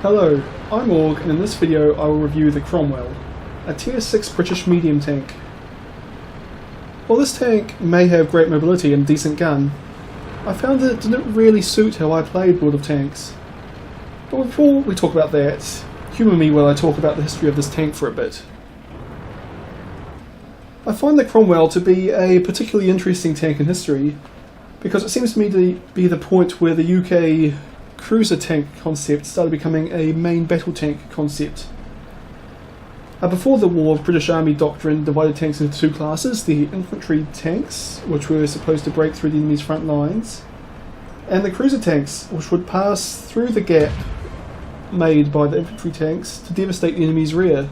Hello, I'm Org, and in this video I will review the Cromwell, a Tier 6 British medium tank. While this tank may have great mobility and a decent gun, I found that it didn't really suit how I played World of Tanks. But before we talk about that, humour me while I talk about the history of this tank for a bit. I find the Cromwell to be a particularly interesting tank in history, because it seems to me to be the point where the UK cruiser tank concept started becoming a main battle tank concept. Before the war, British Army doctrine divided tanks into two classes: the infantry tanks, which were supposed to break through the enemy's front lines, and the cruiser tanks, which would pass through the gap made by the infantry tanks to devastate the enemy's rear.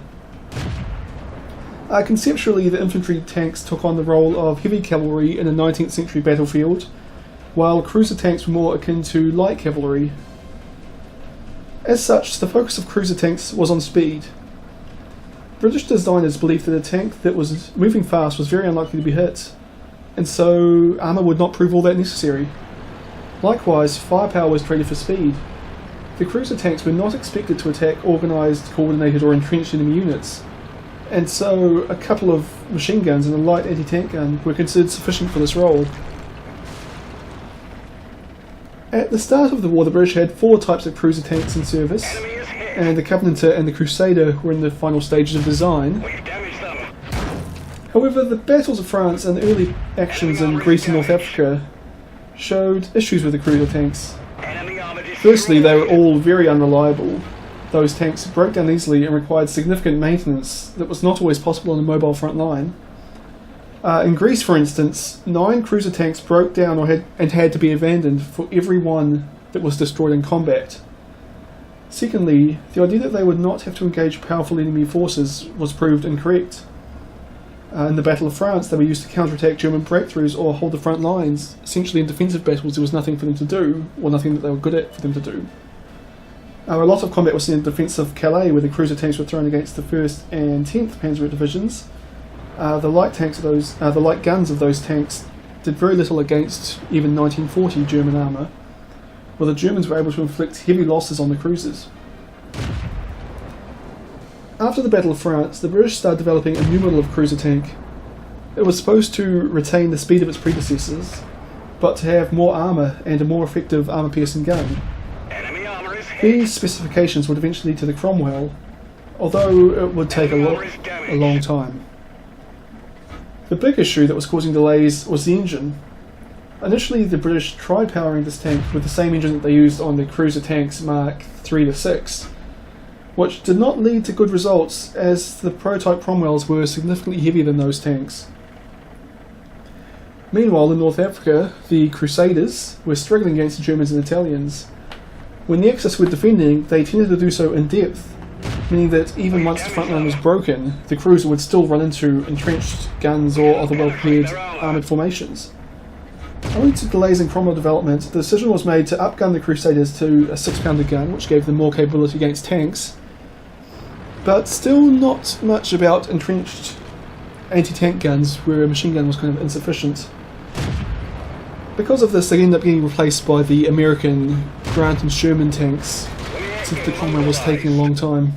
Conceptually, the infantry tanks took on the role of heavy cavalry in a 19th century battlefield, while cruiser tanks were more akin to light cavalry. As such, the focus of cruiser tanks was on speed. British designers believed that a tank that was moving fast was very unlikely to be hit, and so armour would not prove all that necessary. Likewise, firepower was traded for speed. The cruiser tanks were not expected to attack organised, coordinated or entrenched enemy units, and so a couple of machine guns and a light anti-tank gun were considered sufficient for this role. At the start of the war, the British had four types of cruiser tanks in service, and the Covenanter and the Crusader were in the final stages of design. However, the battles of France and early actions in Greece and North Africa showed issues with the cruiser tanks. Firstly, they were all very unreliable. Those tanks broke down easily and required significant maintenance that was not always possible on a mobile front line. In Greece, for instance, 9 cruiser tanks broke down and had to be abandoned for every one that was destroyed in combat. Secondly, the idea that they would not have to engage powerful enemy forces was proved incorrect. In the Battle of France, they were used to counterattack German breakthroughs or hold the front lines. Essentially, in defensive battles, there was nothing for them to do, or nothing that they were good at for them to do. A lot of combat was seen in defence of Calais, where the cruiser tanks were thrown against the 1st and 10th Panzer Divisions. The light guns of those tanks did very little against even 1940 German armour, while the Germans were able to inflict heavy losses on the cruisers. After the Battle of France, the British started developing a new model of cruiser tank. It was supposed to retain the speed of its predecessors, but to have more armour and a more effective armour-piercing gun. These specifications would eventually lead to the Cromwell, although it would take a long time. The big issue that was causing delays was the engine. Initially, the British tried powering this tank with the same engine that they used on the cruiser tanks Mark III to VI, which did not lead to good results, as the prototype Cromwells were significantly heavier than those tanks. Meanwhile, in North Africa, the Crusaders were struggling against the Germans and Italians. When the Axis were defending, they tended to do so in depth, meaning that even once the front line was broken, the cruiser would still run into entrenched guns or other well-prepared armoured formations. Owing to delays in Cromwell development, the decision was made to upgun the Crusaders to a 6-pounder gun, which gave them more capability against tanks, but still not much about entrenched anti-tank guns, where a machine gun was kind of insufficient. Because of this, they ended up getting replaced by the American Grant and Sherman tanks, since the Cromwell was taking a long time.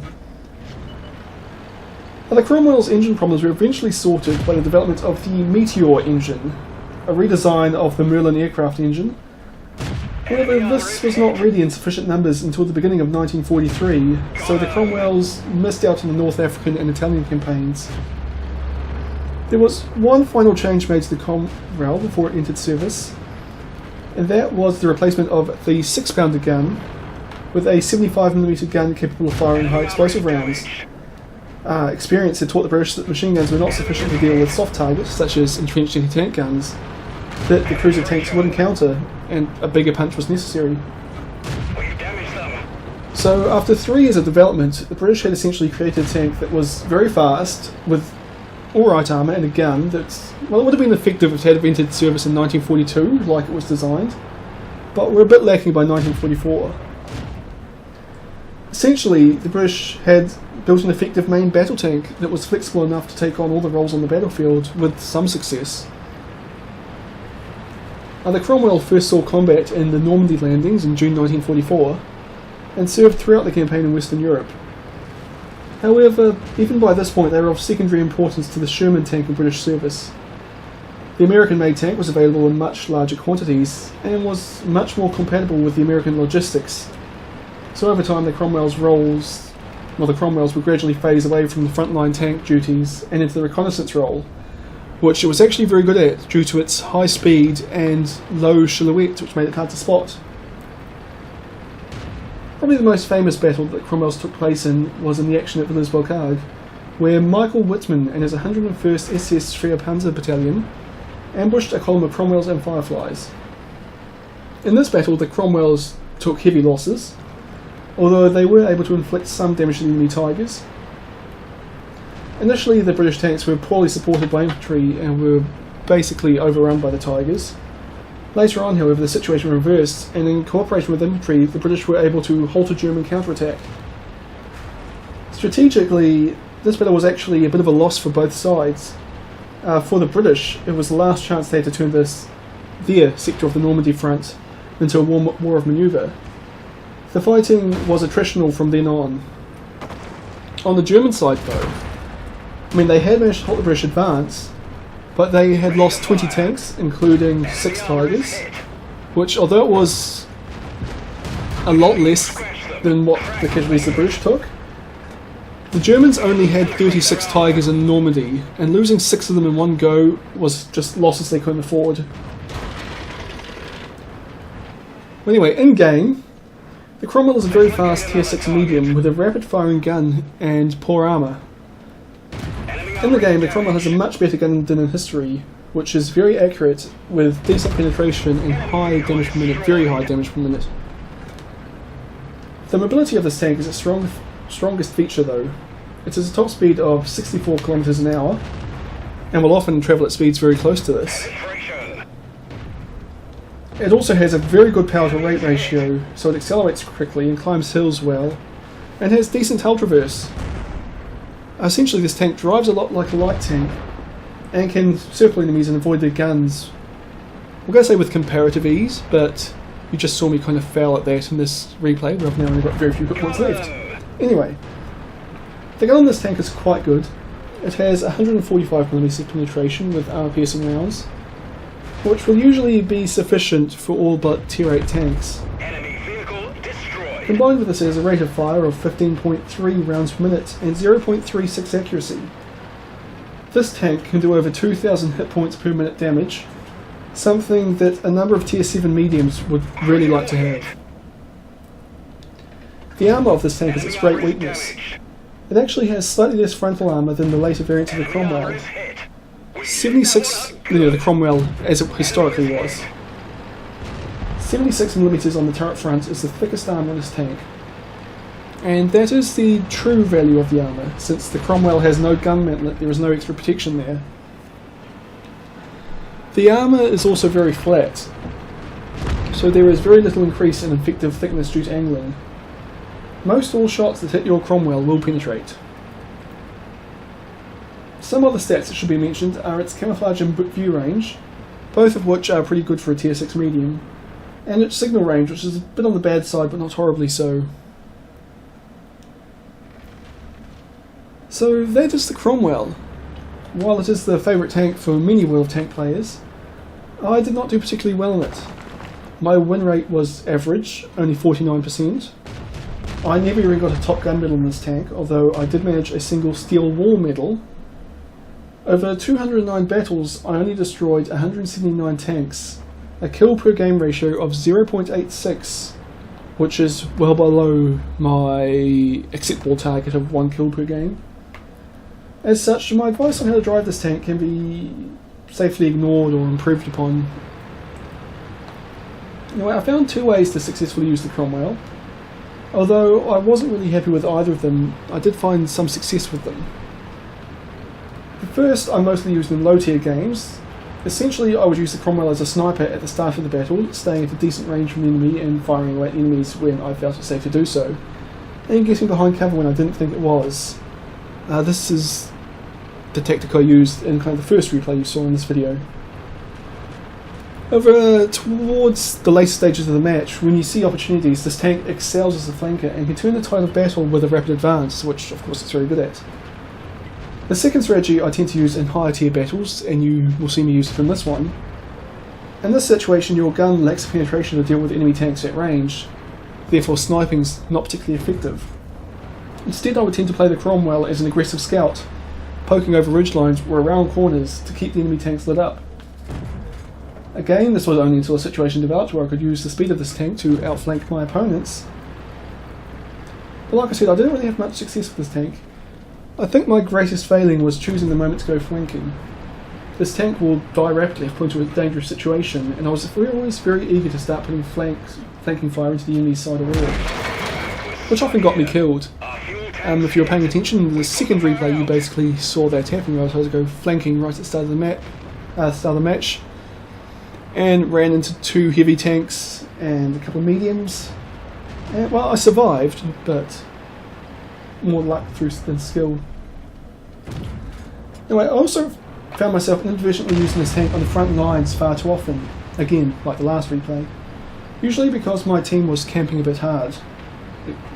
The Cromwell's engine problems were eventually sorted by the development of the Meteor engine, a redesign of the Merlin aircraft engine. However, this was not really in sufficient numbers until the beginning of 1943, so the Cromwells missed out on the North African and Italian campaigns. There was one final change made to the Cromwell before it entered service, and that was the replacement of the 6-pounder gun with a 75mm gun capable of firing high explosive rounds. Experience had taught the British that machine guns were not sufficient to deal with soft targets, such as entrenched anti-tank guns, that the cruiser tanks would encounter, and a bigger punch was necessary. So after 3 years of development, the British had essentially created a tank that was very fast, with alright armour and a gun that, well, it would have been effective if it had entered service in 1942, like it was designed, but were a bit lacking by 1944. Essentially, the British had built an effective main battle tank that was flexible enough to take on all the roles on the battlefield with some success. The Cromwell first saw combat in the Normandy landings in June 1944, and served throughout the campaign in Western Europe. However, even by this point they were of secondary importance to the Sherman tank in British service. The American-made tank was available in much larger quantities and was much more compatible with the American logistics. So over time the Cromwells would gradually phase away from the frontline tank duties and into the reconnaissance role, which it was actually very good at due to its high speed and low silhouette, which made it hard to spot. Probably the most famous battle that Cromwell's took place in was in the action at Villers-Bocage, where Michael Whitman and his 101st SS Panzer Battalion ambushed a column of Cromwells and Fireflies. In this battle the Cromwells took heavy losses, although they were able to inflict some damage to the enemy Tigers. Initially the British tanks were poorly supported by infantry and were basically overrun by the Tigers. Later on, however, the situation reversed, and in cooperation with infantry the British were able to halt a German counterattack. Strategically, this battle was actually a bit of a loss for both sides. For the British, it was the last chance they had to turn their sector of the Normandy front into a war of manoeuvre. The fighting was attritional from then on. On the German side though, they had managed to halt the British advance, but they had lost 20 tanks, including 6 Tigers, which, although it was a lot less than what the casualties the British took, the Germans only had 36 Tigers in Normandy, and losing 6 of them in one go was just losses they couldn't afford. Anyway, in game, the Cromwell is a very fast Tier 6 medium with a rapid firing gun and poor armour. In the game, the Cromwell has a much better gun than in history, which is very accurate with decent penetration and high damage per minute, very high damage per minute. The mobility of this tank is its strongest feature though. It has a top speed of 64 km an hour and will often travel at speeds very close to this. It also has a very good power to weight ratio, so it accelerates quickly and climbs hills well, and has decent hull traverse. Essentially this tank drives a lot like a light tank and can circle enemies and avoid their guns. I'm going to say with comparative ease, but you just saw me kind of fail at that in this replay where I've now only got very few hit points left. Anyway, the gun on this tank is quite good. It has 145mm penetration with armor-piercing rounds, which will usually be sufficient for all but Tier 8 tanks. Combined with this is a rate of fire of 15.3 rounds per minute and 0.36 accuracy. This tank can do over 2,000 hit points per minute damage, something that a number of Tier 7 mediums would really like to have. The armour of this tank is its great weakness. It actually has slightly less frontal armour than the later variants of the Cromwell. 76mm, the Cromwell as it historically was. 76mm on the turret front is the thickest armour in this tank. And that is the true value of the armour, since the Cromwell has no gun mantlet, there is no extra protection there. The armour is also very flat, so there is very little increase in effective thickness due to angling. Most all shots that hit your Cromwell will penetrate. Some other stats that should be mentioned are its camouflage and view range, both of which are pretty good for a Tier 6 medium, and its signal range, which is a bit on the bad side but not horribly so. So that is the Cromwell. While it is the favourite tank for many World of Tank players, I did not do particularly well in it. My win rate was average, only 49%. I never even got a Top Gun medal in this tank, although I did manage a single Steel Wall medal. Over 209 battles, I only destroyed 179 tanks, a kill per game ratio of 0.86, which is well below my acceptable target of 1 kill per game. As such, my advice on how to drive this tank can be safely ignored or improved upon. Anyway, I found 2 ways to successfully use the Cromwell. Although I wasn't really happy with either of them, I did find some success with them. The first I mostly used in low tier games. Essentially I would use the Cromwell as a sniper at the start of the battle, staying at a decent range from the enemy and firing away at enemies when I felt it safe to do so, and getting behind cover when I didn't think it was. This is the tactic I used in kind of the first replay you saw in this video. Over towards the later stages of the match, when you see opportunities, this tank excels as a flanker and can turn the tide of battle with a rapid advance, which of course it's very good at. The second strategy I tend to use in higher tier battles, and you will see me use it in this one. In this situation, your gun lacks the penetration to deal with enemy tanks at range, therefore sniping's not particularly effective. Instead, I would tend to play the Cromwell as an aggressive scout, poking over ridgelines or around corners to keep the enemy tanks lit up. Again, this was only until a situation developed where I could use the speed of this tank to outflank my opponents. But like I said, I didn't really have much success with this tank. I think my greatest failing was choosing the moment to go flanking. This tank will die rapidly if put into a dangerous situation, and I was always very eager to start putting flanking fire into the enemy's side of the wall, which often got me killed. If you were paying attention in the second replay, you basically saw that happen. I was supposed to go flanking right at the start of the match, and ran into 2 heavy tanks and a couple of mediums. And, well, I survived, but more luck than skill. Anyway, I also found myself inadvertently using this tank on the front lines far too often, again, like the last replay. Usually because my team was camping a bit hard.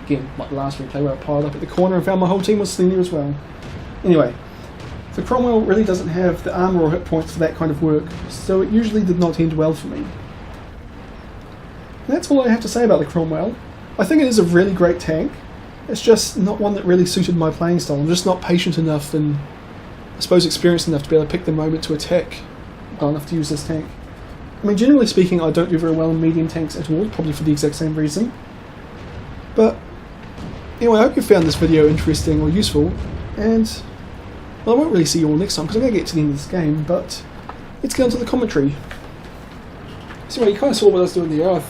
Again, like the last replay where I piled up at the corner and found my whole team was sitting there as well. Anyway, the Cromwell really doesn't have the armour or hit points for that kind of work, so it usually did not end well for me. And that's all I have to say about the Cromwell. I think it is a really great tank. It's just not one that really suited my playing style. I'm just not patient enough and, I suppose, experienced enough to be able to pick the moment to attack well enough to use this tank. I mean, generally speaking, I don't do very well in medium tanks at all, probably for the exact same reason. But anyway, I hope you found this video interesting or useful, and well, I won't really see you all next time because I'm going to get to the end of this game, but let's get on to the commentary. So anyway, you kind of saw what I was doing there.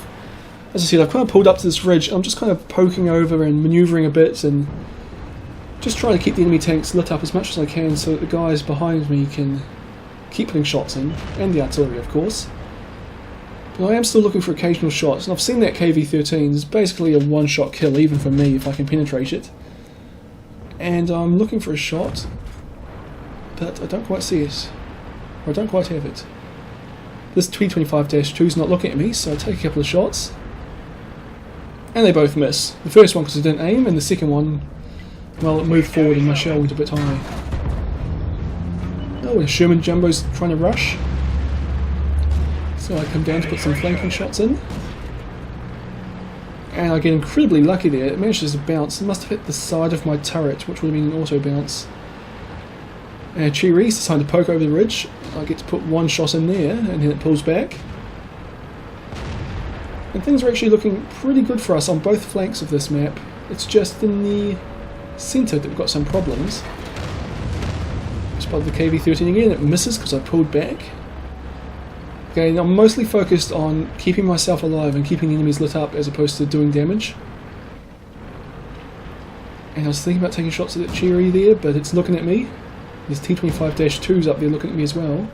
As I said, I've kind of pulled up to this ridge, and I'm just kind of poking over and manoeuvring a bit and just trying to keep the enemy tanks lit up as much as I can so that the guys behind me can keep putting shots in, and the artillery of course. But I am still looking for occasional shots, and I've seen that KV-13 is basically a one-shot kill even for me if I can penetrate it. And I'm looking for a shot, but I don't quite see it, or I don't quite have it. This T25-2 is not looking at me, so I take a couple of shots. And they both miss. The first one because I didn't aim, and the second one, well, it moved forward and my shell went a bit high. Oh, and Sherman Jumbo's trying to rush. So I come down to put some flanking shots in. And I get incredibly lucky there. It manages to bounce. It must have hit the side of my turret, which would have been an auto bounce. And Cheery's decided to poke over the ridge. I get to put one shot in there, and then it pulls back. And things are actually looking pretty good for us on both flanks of this map. It's just in the centre that we've got some problems. Spotted the KV-13 again, it misses because I pulled back. Again, I'm mostly focused on keeping myself alive and keeping the enemies lit up as opposed to doing damage. And I was thinking about taking shots at that Cherry there, but it's looking at me. There's T25-2s up there looking at me as well.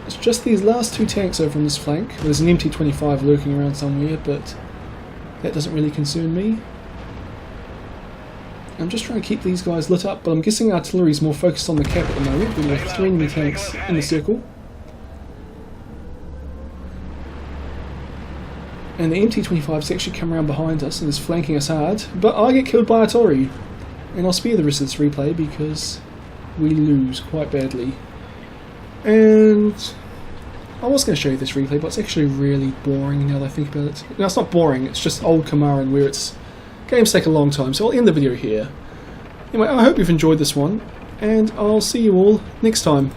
It's just these last 2 tanks over on this flank. There's an MT-25 lurking around somewhere, but that doesn't really concern me. I'm just trying to keep these guys lit up, but I'm guessing artillery is more focused on the cap at the moment. We have 3 enemy tanks in the circle. And the MT-25's actually come around behind us and is flanking us hard, but I get killed by artillery. And I'll spare the rest of this replay because we lose quite badly. And I was going to show you this replay, but it's actually really boring now that I think about it. No, it's not boring, it's just old Kamaran where games take a long time, so I'll end the video here. Anyway, I hope you've enjoyed this one, and I'll see you all next time.